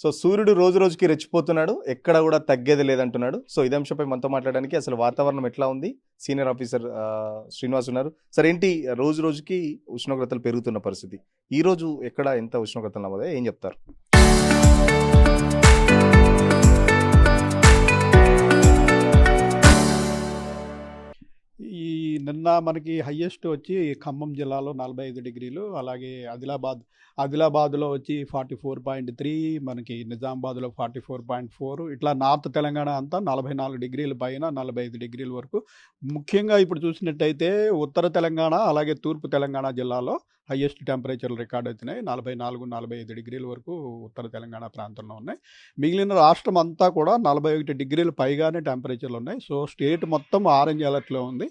So సూర్యుడు రోజు రోజుకి రెచ్చిపోతున్నాడు. ఎక్కడ కూడా తగ్గేది లేదంటున్నాడు. సో ఇదే అంశంపై మనతో మాట్లాడడానికి అసలు వాతావరణం ఎట్లా ఉంది? సీనియర్ ఆఫీసర్ శ్రీనివాస్ ఉన్నారు. సార్ ఏంటి రోజు రోజుకి ఉష్ణోగ్రతలు పెరుగుతున్న పరిస్థితి? ఈ రోజు ఎక్కడ ఎంత ఉష్ణోగ్రతలు నమోదయ్యాయి? ఏం చెప్తారు? ఈ నిన్న మనకి హైయెస్ట్ వచ్చి ఖమ్మం జిల్లాలో 45 డిగ్రీలు, అలాగే ఆదిలాబాద్లో వచ్చి 44.3, మనకి నిజామాబాద్లో 44.4, ఇట్లా నార్త్ తెలంగాణ అంతా 44 డిగ్రీల పైన 45 డిగ్రీల వరకు. ముఖ్యంగా ఇప్పుడు చూసినట్టయితే ఉత్తర తెలంగాణ అలాగే తూర్పు తెలంగాణ జిల్లాలో హైయెస్ట్ టెంపరేచర్లు రికార్డ్ అవుతున్నాయి. 44-45 డిగ్రీల వరకు ఉత్తర తెలంగాణ ప్రాంతంలో ఉన్నాయి. మిగిలిన రాష్ట్రం అంతా కూడా 41 డిగ్రీలు పైగానే టెంపరేచర్లు ఉన్నాయి. సో స్టేట్ మొత్తం ఆరెంజ్ అలర్ట్లో ఉంది.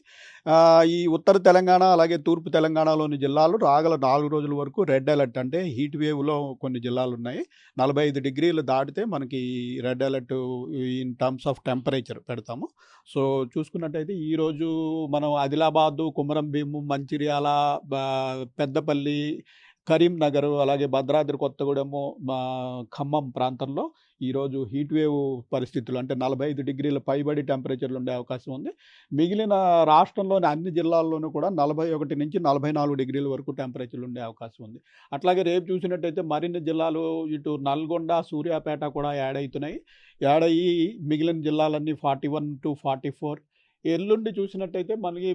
ఈ ఉత్తర తెలంగాణ అలాగే తూర్పు తెలంగాణలోని జిల్లాలు రాగల 4 రోజుల వరకు రెడ్ అలర్ట్, అంటే హీట్ వేవ్లో కొన్ని జిల్లాలు ఉన్నాయి. 45 డిగ్రీలు దాటితే మనకి red alert in terms of temperature పెడతాము. సో చూసుకున్నట్టయితే ఈరోజు మనం ఆదిలాబాదు, కొమరంభీం, మంచిర్యాల, పెద్దపల్లి, కరీంనగర్, అలాగే భద్రాద్రి కొత్తగూడెము, ఖమ్మం ప్రాంతంలో ఈరోజు హీట్ వేవ్ పరిస్థితులు, అంటే 45 డిగ్రీల పైబడి టెంపరేచర్లు ఉండే అవకాశం ఉంది. మిగిలిన రాష్ట్రంలోని అన్ని జిల్లాల్లోనూ కూడా 41 నుంచి 44 డిగ్రీల వరకు టెంపరేచర్లు ఉండే అవకాశం ఉంది. అట్లాగే రేపు చూసినట్టయితే మరిన్ని జిల్లాలు ఇటు నల్గొండ, సూర్యాపేట కూడా యాడ్ అవుతున్నాయి. యాడ్ అయ్యి మిగిలిన జిల్లాలన్నీ 41 to 44. ఎల్లుండి చూసినట్టయితే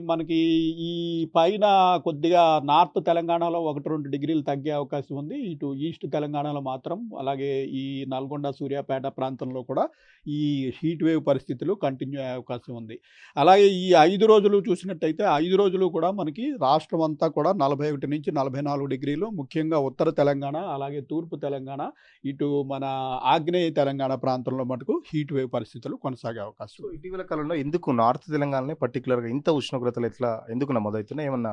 మనకి ఈ పైన కొద్దిగా నార్త్ తెలంగాణలో 1-2 డిగ్రీలు తగ్గే అవకాశం ఉంది. ఇటు ఈస్ట్ తెలంగాణలో మాత్రం, అలాగే ఈ నల్గొండ, సూర్యాపేట ప్రాంతంలో కూడా ఈ హీట్ వేవ్ పరిస్థితులు కంటిన్యూ అయ్యే అవకాశం ఉంది. అలాగే ఈ 5 రోజులు చూసినట్టయితే 5 రోజులు కూడా మనకి రాష్ట్రం అంతా కూడా 41 నుంచి 44 డిగ్రీలు, ముఖ్యంగా ఉత్తర తెలంగాణ అలాగే తూర్పు తెలంగాణ, ఇటు మన ఆగ్నేయ తెలంగాణ ప్రాంతంలో మటుకు హీట్ వేవ్ పరిస్థితులు కొనసాగే అవకాశం. ఇటీవల కాలంలో ఎందుకు నార్త్ తెలంగాణలో పర్టికులర్గా ఇంత ఉష్ణోగ్రతలు ఎఎందుకు నమోదవుతున్నాయి? ఏమన్నా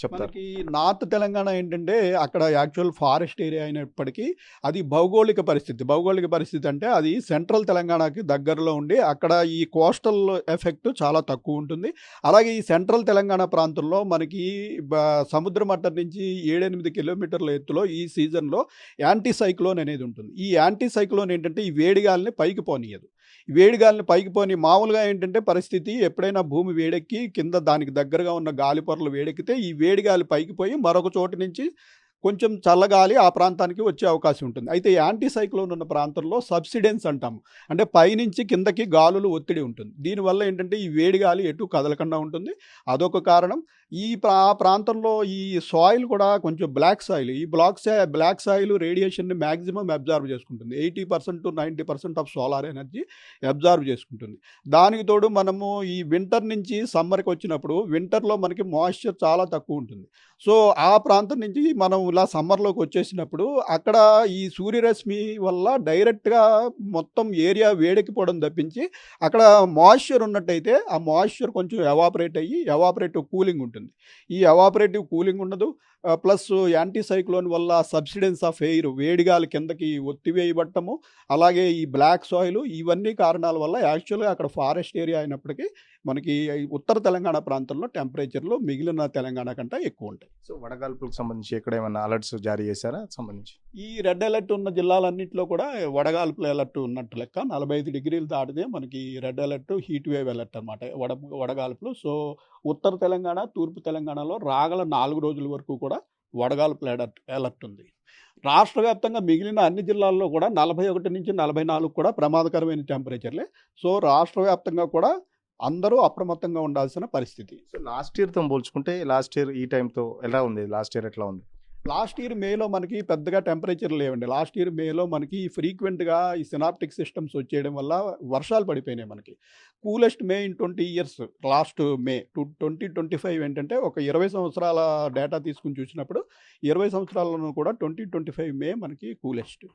చెప్తారు? మనకి నార్త్ తెలంగాణ ఏంటంటే అక్కడ యాక్చువల్ ఫారెస్ట్ ఏరియా అయినప్పటికీ అది భౌగోళిక పరిస్థితి అంటే అది సెంట్రల్ తెలంగాణకి దగ్గరలో ఉండి అక్కడ ఈ కోస్టల్ ఎఫెక్ట్ చాలా తక్కువ ఉంటుంది. అలాగే ఈ సెంట్రల్ తెలంగాణ ప్రాంతంలో మనకి సముద్ర మట్టం నుంచి 7-8 కిలోమీటర్ల ఎత్తులో ఈ సీజన్లో యాంటీ సైక్లోన్ అనేది ఉంటుంది. ఈ యాంటీ సైక్లోన్ ఏంటంటే ఈ వేడిగాల్ని పైకి పోనీయదు. వేడిగాలిని పైకి పోని మామూలుగా ఏంటంటే పరిస్థితి, ఎప్పుడైనా భూమి వేడెక్కి కింద దానికి దగ్గరగా ఉన్న గాలి పొరలు వేడెక్కితే ఈ వేడిగాలి పైకి పోయి మరొక చోటు నుంచి కొంచెం చల్లగాలి ఆ ప్రాంతానికి వచ్చే అవకాశం ఉంటుంది. అయితే యాంటీ సైక్లోన్ ఉన్న ప్రాంతంలో సబ్సిడెన్స్ అంటాము, అంటే పైనుంచి కిందకి గాలులు ఒత్తిడి ఉంటుంది. దీనివల్ల ఏంటంటే ఈ వేడి గాలి ఎటు కదలకుండా ఉంటుంది. అదొక కారణం. ఈ ప్రాంతంలో ఈ సాయిల్ కూడా కొంచెం బ్లాక్ సాయిల్. ఈ బ్లాక్ సాయిల్ రేడియేషన్ని మ్యాక్సిమం అబ్జర్వ్ చేసుకుంటుంది. 80% to 90% of solar energy observe చేసుకుంటుంది. దానికి తోడు మనము ఈ వింటర్ నుంచి సమ్మర్కి వచ్చినప్పుడు వింటర్లో మనకి మాయిశ్చర్ చాలా తక్కువ ఉంటుంది. సో ఆ ప్రాంతం నుంచి మనం ఇలా సమ్మర్లోకి వచ్చేసినప్పుడు అక్కడ ఈ సూర్యరశ్మి వల్ల డైరెక్ట్గా మొత్తం ఏరియా వేడెక్కిపోవడం తప్పించి అక్కడ మాయిశ్చర్ ఉన్నట్టయితే ఆ మాయిశ్చర్ కొంచెం ఎవాపరేటివ్ కూలింగ్ ఉంటుంది. ఈ ఎవాపరేటివ్ కూలింగ్ ఉండదు. ప్లస్ యాంటీ సైక్లోన్ వల్ల సబ్సిడెన్స్ ఆఫ్ ఎయిర్, వేడిగాలి కిందకి ఒత్తివేయబట్టము, అలాగే ఈ బ్లాక్ సాయిల్, ఇవన్నీ కారణాల వల్ల యాక్చువల్గా అక్కడ ఫారెస్ట్ ఏరియా అయినప్పటికీ మనకి ఉత్తర తెలంగాణ ప్రాంతంలో టెంపరేచర్లు మిగిలిన తెలంగాణ కంటే ఎక్కువ ఉంటాయి. సో వడగాల్పులకు సంబంధించి ఎక్కడ ఏమైనా అలర్ట్స్ జారీ చేశారా సంబంధించి? ఈ రెడ్ అలర్ట్ ఉన్న జిల్లాలన్నింటిలో కూడా వడగాల్పుల అలర్ట్ ఉన్నట్టు లెక్క. 45 డిగ్రీలు దాటితే మనకి red alert, heat wave alert అనమాట వడగాల్పులు. సో ఉత్తర తెలంగాణ, తూర్పు తెలంగాణలో రాగల 4 రోజుల వరకు కూడా వడగాల్పుల అలర్ట్ ఉంది. రాష్ట్ర వ్యాప్తంగా మిగిలిన అన్ని జిల్లాల్లో కూడా 41 నుంచి 44 కూడా ప్రమాదకరమైన టెంపరేచర్లే. సో రాష్ట్ర వ్యాప్తంగా కూడా అందరూ అప్రమత్తంగా ఉండాల్సిన పరిస్థితి. సో లాస్ట్ ఇయర్తో పోల్చుకుంటే లాస్ట్ ఇయర్ ఈ టైంతో ఎలా ఉంది? లాస్ట్ ఇయర్ ఎట్లా ఉంది? లాస్ట్ ఇయర్ మేలో మనకి పెద్దగా టెంపరేచర్ లేవండి. లాస్ట్ ఇయర్ మేలో మనకి ఫ్రీక్వెంట్గా ఈ సినాప్టిక్ సిస్టమ్స్ వచ్చేయడం వల్ల వర్షాలు పడిపోయినాయి. మనకి coolest May in 20 years last May 2025 ఏంటంటే ఒక 20 సంవత్సరాల డేటా తీసుకుని చూసినప్పుడు 20 సంవత్సరాలను కూడా 2025 మే మనకి కూలెస్ట్.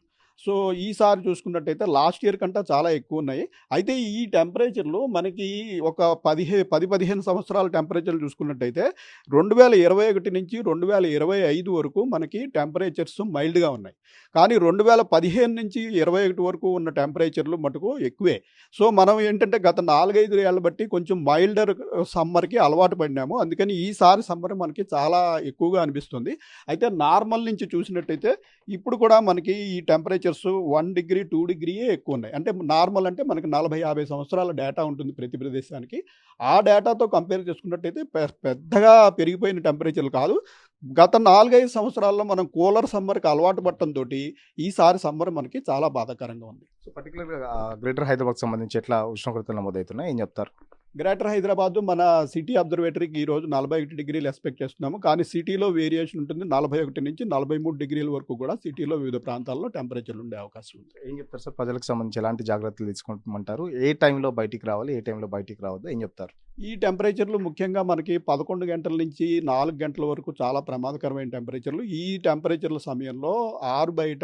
సో ఈసారి చూసుకున్నట్టయితే లాస్ట్ ఇయర్ కంటే చాలా ఎక్కువ ఉన్నాయి. అయితే ఈ టెంపరేచర్లు మనకి ఒక 10-15 సంవత్సరాల టెంపరేచర్లు చూసుకున్నట్టయితే 2021 నుంచి 2025 వరకు మనకి టెంపరేచర్స్ మైల్డ్గా ఉన్నాయి. కానీ 2015 నుంచి 21 వరకు ఉన్న టెంపరేచర్లు మటుకు ఎక్కువే. సో మనం ఏంటంటే గత 4-5 ఏళ్ళ బట్టి కొంచెం మైల్డర్ సమ్మర్కి అలవాటు పడినాము. అందుకని ఈసారి సమ్మర్ మనకి చాలా ఎక్కువగా అనిపిస్తుంది. అయితే నార్మల్ నుంచి చూసినట్టయితే ఇప్పుడు కూడా మనకి ఈ టెంపరేచర్ టెంపరేచర్స్ 1 డిగ్రీ 2 డిగ్రీయే ఎక్కువ ఉన్నాయి. అంటే నార్మల్ అంటే మనకి 40-50 సంవత్సరాల డేటా ఉంటుంది ప్రతి ప్రదేశానికి. ఆ డేటాతో కంపేర్ చేసుకున్నట్టయితే పెద్దగా పెరిగిపోయిన టెంపరేచర్లు కాదు. గత 4, 5 సంవత్సరాల్లో మనం కూలర్ సమ్మర్‌కి అలవాటు పడటంతోటి ఈసారి సమ్మర్ మనకి చాలా బాధాకరంగా ఉంది. సో పర్టికులర్‌గా గ్రేటర్ హైదరాబాద్‌కి సంబంధించి ఎట్లా ఉష్ణోగ్రతలు నమోదవుతున్నాయి? ఏం చెప్తారు? గ్రేటర్ హైదరాబాదు మన సిటీ అబ్జర్వేటరీకి ఈరోజు 41 డిగ్రీలు ఎక్స్‌పెక్ట్ చేస్తున్నాము. కానీ సిటీలో వేరియేషన్ ఉంటుంది. 41-43 డిగ్రీల వరకు కూడా సిటీలో వివిధ ప్రాంతాల్లో టెంపరేచర్లు ఉండే అవకాశం ఉంది. ఏం చెప్తారు సార్? ప్రజలకు సంబంధించి ఎలాంటి జాగ్రత్తలు తీసుకోమంటారు? ఏ టైంలో బయటికి రావాలి? ఏ టైంలో బయటికి రావద్దు? ఏం చెప్తారు? ఈ టెంపరేచర్లు ముఖ్యంగా మనకి 11 గంటల నుంచి 4 గంటల వరకు చాలా ప్రమాదకరమైన టెంపరేచర్లు. ఈ టెంపరేచర్ల సమయంలో ఆరు బయట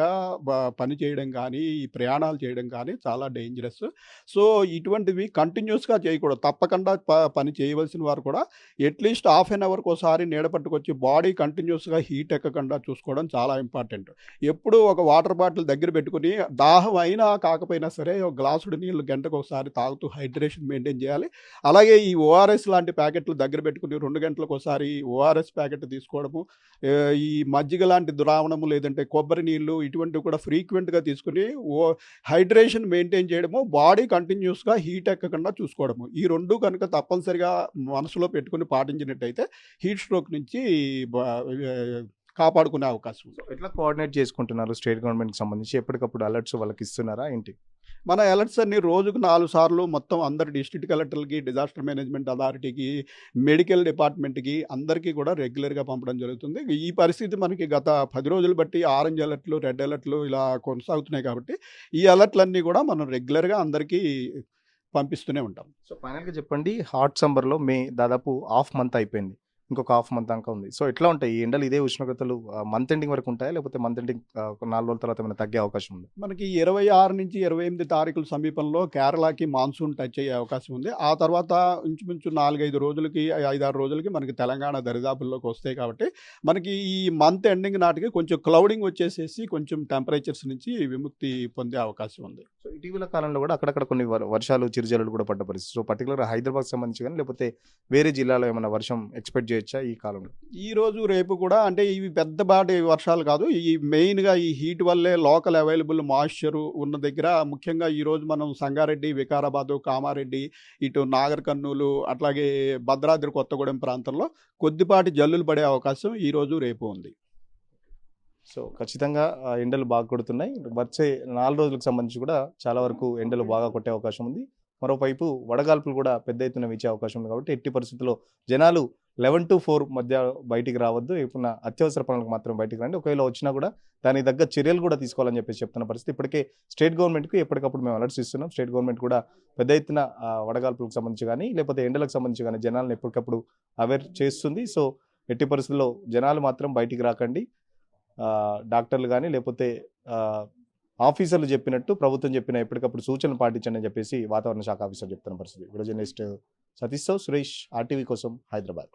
పని చేయడం కానీ, ఈ ప్రయాణాలు చేయడం కానీ చాలా డేంజరస్. సో, ఇటువంటివి కంటిన్యూస్‌గా చేయకూడదు. తప్పకుండా పని చేయవలసిన వారు కూడా అట్‌లీస్ట్ హాఫ్ ఎన్ అవర్‌కోసారి నీడ పట్టుకొచ్చి బాడీ కంటిన్యూస్‌గా హీట్ ఎక్కకుండా చూసుకోవడం చాలా ఇంపార్టెంట్. ఎప్పుడూ ఒక వాటర్ బాటిల్ దగ్గర పెట్టుకొని దాహం అయినా కాకపోయినా సరే ఒక గ్లాసుడు నీళ్లు గంటకోసారి తాగుతూ హైడ్రేషన్ మెయింటైన్ చేయాలి. అలాగే ఈ ఓఆర్ఎస్ లాంటి ప్యాకెట్లు దగ్గర పెట్టుకుని 2 గంటలకోసారి ఓఆర్ఎస్ ప్యాకెట్ తీసుకోవడము, ఈ మజ్జిగ లాంటి ద్రావణము లేదంటే కొబ్బరి నీళ్ళు ఇటువంటివి కూడా ఫ్రీక్వెంట్‌గా తీసుకొని హైడ్రేషన్ మెయింటైన్ చేయడము, బాడీ కంటిన్యూస్‌గా హీట్ ఎక్కకుండా చూసుకోవడము. ఈ 2 కనుక తప్పనిసరిగా మనసులో పెట్టుకొని పాటించినట్టయితే హీట్ స్ట్రోక్ నుంచి కాపాడుకునే అవకాశం ఉంది. ఎట్లా కోఆర్డినేట్ చేసుకుంటున్నారు స్టేట్ గవర్నమెంట్‌కి సంబంధించి? ఎప్పటికప్పుడు అలర్ట్స్ వాళ్ళకి ఇస్తున్నారా ఏంటి? మన అలర్ట్స్ అన్ని రోజుకు 4 సార్లు మొత్తం అందరి డిస్ట్రిక్ట్ కలెక్టర్లకి, డిజాస్టర్ మేనేజ్మెంట్ అథారిటీకి, మెడికల్ డిపార్ట్మెంట్‌కి అందరికీ కూడా రెగ్యులర్‌గా పంపడం జరుగుతుంది. ఈ పరిస్థితి మనకి గత 10 రోజులు బట్టి ఆరెంజ్ అలర్ట్‌లు, రెడ్ అలర్ట్‌లు ఇలా కొనసాగుతున్నాయి కాబట్టి ఈ అలర్ట్‌లన్నీ కూడా మనం రెగ్యులర్‌గా అందరికీ పంపిస్తూనే ఉంటాం. సో ఫైనల్‌గా చెప్పండి, హాట్ సమ్మర్‌లో దాదాపు హాఫ్ మంత్ అయిపోయింది. ఇంకొక హాఫ్ మంత్ దాకా ఉంది. సో ఎట్లా ఉంటాయి ఈ ఎండలు? ఇదే ఉష్ణోగ్రతలు మంత్ ఎండింగ్ వరకు ఉంటాయా? లేకపోతే మంత్ ఎండింగ్ ఒక 4 రోజుల తర్వాత ఏమైనా తగ్గే అవకాశం ఉందా? మనకి 26-28 తారీఖుల సమీపంలో కేరళకి మాన్సూన్ టచ్ అయ్యే అవకాశం ఉంది. ఆ తర్వాత ఇంచుమించు 4, 5 రోజులకి 5, 6 రోజులకి మనకి తెలంగాణ దరిదాపుల్లోకి వస్తాయి కాబట్టి మనకి ఈ మంత్ ఎండింగ్ నాటికి కొంచెం క్లౌడింగ్ వచ్చేసేసి కొంచెం టెంపరేచర్స్ నుంచి విముక్తి పొందే అవకాశం ఉంది. సో ఇటీవల కాలంలో కూడా అక్కడక్కడ కొన్ని వర్షాలు, చిరుజల్లులు కూడా పడ్డ పరిస్థితి. సో పర్టికులర్‌గా హైదరాబాద్‌కి సంబంధించి గాని లేకపోతే వేరే జిల్లాలో ఏమైనా వర్షం ఎక్స్‌పెక్ట్ చేయొచ్చా ఈ కాలంలో? ఈరోజు, రేపు కూడా అంటే ఇవి పెద్దపాటి వర్షాలు కాదు. ఈ మెయిన్‌గా ఈ హీట్ వల్లే లోకల్ అవైలబుల్ మాయిశ్చర్ ఉన్న దగ్గర ముఖ్యంగా ఈరోజు మనం సంగారెడ్డి, వికారాబాదు, కామారెడ్డి, ఇటు నాగర్ కర్నూలు అట్లాగే భద్రాద్రి కొత్తగూడెం ప్రాంతంలో కొద్దిపాటి జల్లులు పడే అవకాశం ఈరోజు, రేపు ఉంది. సో ఖచ్చితంగా ఎండలు బాగా కొడుతున్నాయి. వచ్చే 4 రోజులకు సంబంధించి కూడా చాలా వరకు ఎండలు బాగా కొట్టే అవకాశం ఉంది. మరోవైపు వడగాల్పులు కూడా పెద్ద ఎత్తున వీచే అవకాశం ఉంది కాబట్టి ఎట్టి పరిస్థితుల్లో జనాలు 11-4 మధ్య బయటికి రావద్దు. ఏపున్నా అత్యవసర పనులకు మాత్రం బయటికి రండి. ఒకవేళ వచ్చినా కూడా దానికి తగ్గ చర్యలు కూడా తీసుకోవాలని చెప్పేసి చెప్తున్న పరిస్థితి. ఇప్పటికే స్టేట్ గవర్నమెంట్‌కి ఎప్పటికప్పుడు మేము అలర్ట్స్ ఇస్తున్నాం. స్టేట్ గవర్నమెంట్ కూడా పెద్ద ఎత్తున వడగాల్పులకు సంబంధించి కానీ లేకపోతే ఎండలకు సంబంధించి కానీ జనాలను ఎప్పటికప్పుడు అవేర్ చేస్తుంది. సో ఎట్టి పరిస్థితుల్లో జనాలు మాత్రం బయటికి రాకండి. డాక్టర్లు కానీ లేకపోతే ఆఫీసర్లు చెప్పినట్టు ప్రభుత్వం చెప్పిన ఎప్పటికప్పుడు సూచనలు పాటించండి అని చెప్పేసి వాతావరణ శాఖ ఆఫీసర్ చెప్తున్న పరిస్థితి. వీడియో జర్నలిస్ట్ సతీష్‌తో సురేష్, ఆర్టీవీ కోసం, హైదరాబాద్.